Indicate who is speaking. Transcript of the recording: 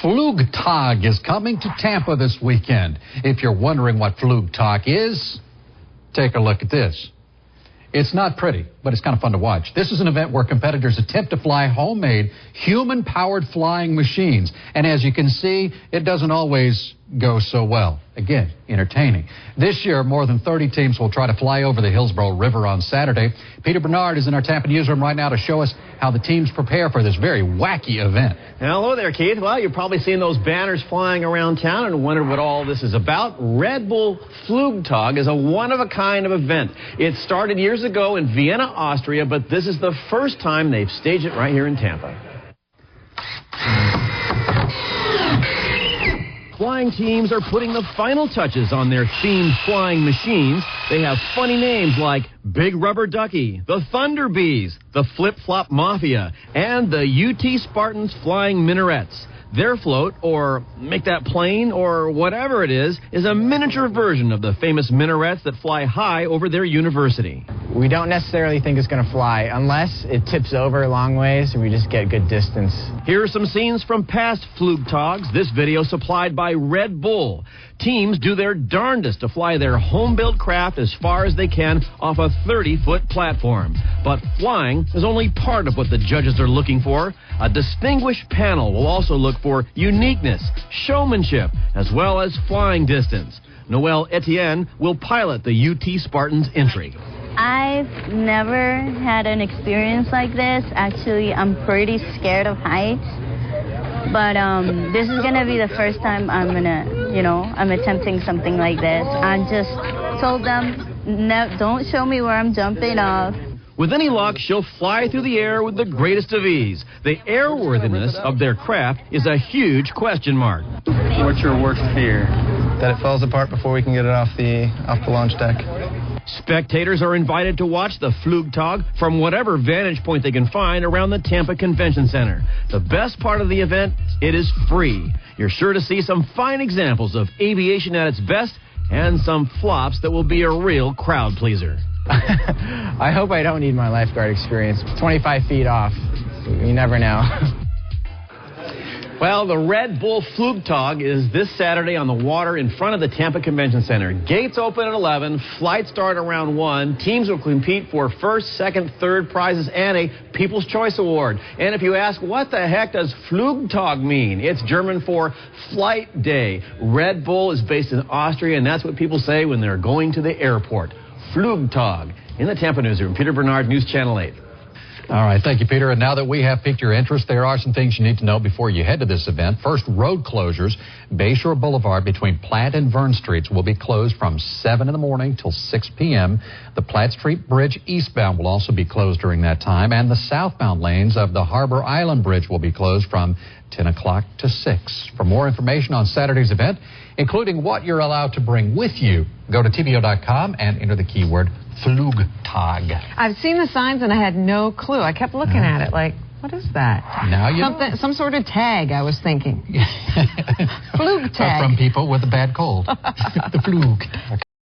Speaker 1: Flugtag is coming to Tampa this weekend. If you're wondering what Flugtag is, take a look at this. It's not pretty, but it's kind of fun to watch. This is an event where competitors attempt to fly homemade, human-powered flying machines. And as you can see, it doesn't always go so well. Again, entertaining. This year, more than 30 teams will try to fly over the Hillsborough River on Saturday. Peter Bernard is in our Tampa newsroom right now to show us how the teams prepare for this very wacky event.
Speaker 2: Hello there, Keith. Well, you've probably seen those banners flying around town and wondered what all this is about. Red Bull Flugtag is a one-of-a-kind of event. It started years ago in Vienna, Austria, but this is the first time they've staged it right here in Tampa. Flying teams are putting the final touches on their themed flying machines. They have funny names like Big Rubber Ducky, the Thunder Bees, the Flip Flop Mafia, and the UT Spartans Flying Minarets. Their float, or make that plane, or whatever it is a miniature version of the famous minarets that fly high over their university.
Speaker 3: We don't necessarily think it's going to fly unless it tips over a long ways and we just get good distance.
Speaker 2: Here are some scenes from past Flugtags. This video supplied by Red Bull. Teams do their darndest to fly their home-built craft as far as they can off a 30-foot platform. But flying is only part of what the judges are looking for. A distinguished panel will also look for uniqueness, showmanship, as well as flying distance. Noelle Etienne will pilot the UT Spartans entry.
Speaker 4: I've never had an experience like this. Actually, I'm pretty scared of heights. But this is going to be the first time I'm attempting something like this. I just told them, no, don't show me where I'm jumping off.
Speaker 2: With any luck, she'll fly through the air with the greatest of ease. The airworthiness of their craft is a huge question mark.
Speaker 5: What's your worst fear?
Speaker 6: That it falls apart before we can get it off the launch deck.
Speaker 2: Spectators are invited to watch the Flugtag from whatever vantage point they can find around the Tampa Convention Center. The best part of the event, it is free. You're sure to see some fine examples of aviation at its best and some flops that will be a real crowd pleaser.
Speaker 3: I hope I don't need my lifeguard experience. 25 feet off. You never know.
Speaker 2: Well, the Red Bull Flugtag is this Saturday on the water in front of the Tampa Convention Center. Gates open at 11, flights start around 1. Teams will compete for first, second, third prizes and a People's Choice Award. And if you ask, what the heck does Flugtag mean? It's German for Flight Day. Red Bull is based in Austria, and that's what people say when they're going to the airport. Flugtag. In the Tampa newsroom, Peter Bernard, News Channel 8.
Speaker 1: All right, thank you, Peter. And now that we have piqued your interest, there are some things you need to know before you head to this event. First, road closures. Bayshore Boulevard between Platt and Vern Streets will be closed from 7 in the morning till 6 p.m. The Platt Street Bridge eastbound will also be closed during that time, and the southbound lanes of the Harbor Island Bridge will be closed from 10 o'clock to 6. For more information on Saturday's event, including what you're allowed to bring with you, go to TVO.com and enter the keyword Flugtag.
Speaker 7: I've seen the signs and I had no clue. I kept looking at it like, what is that?
Speaker 1: Now you know.
Speaker 7: Some sort of tag, I was thinking. Flugtag.
Speaker 1: From people with a bad cold. The Flug.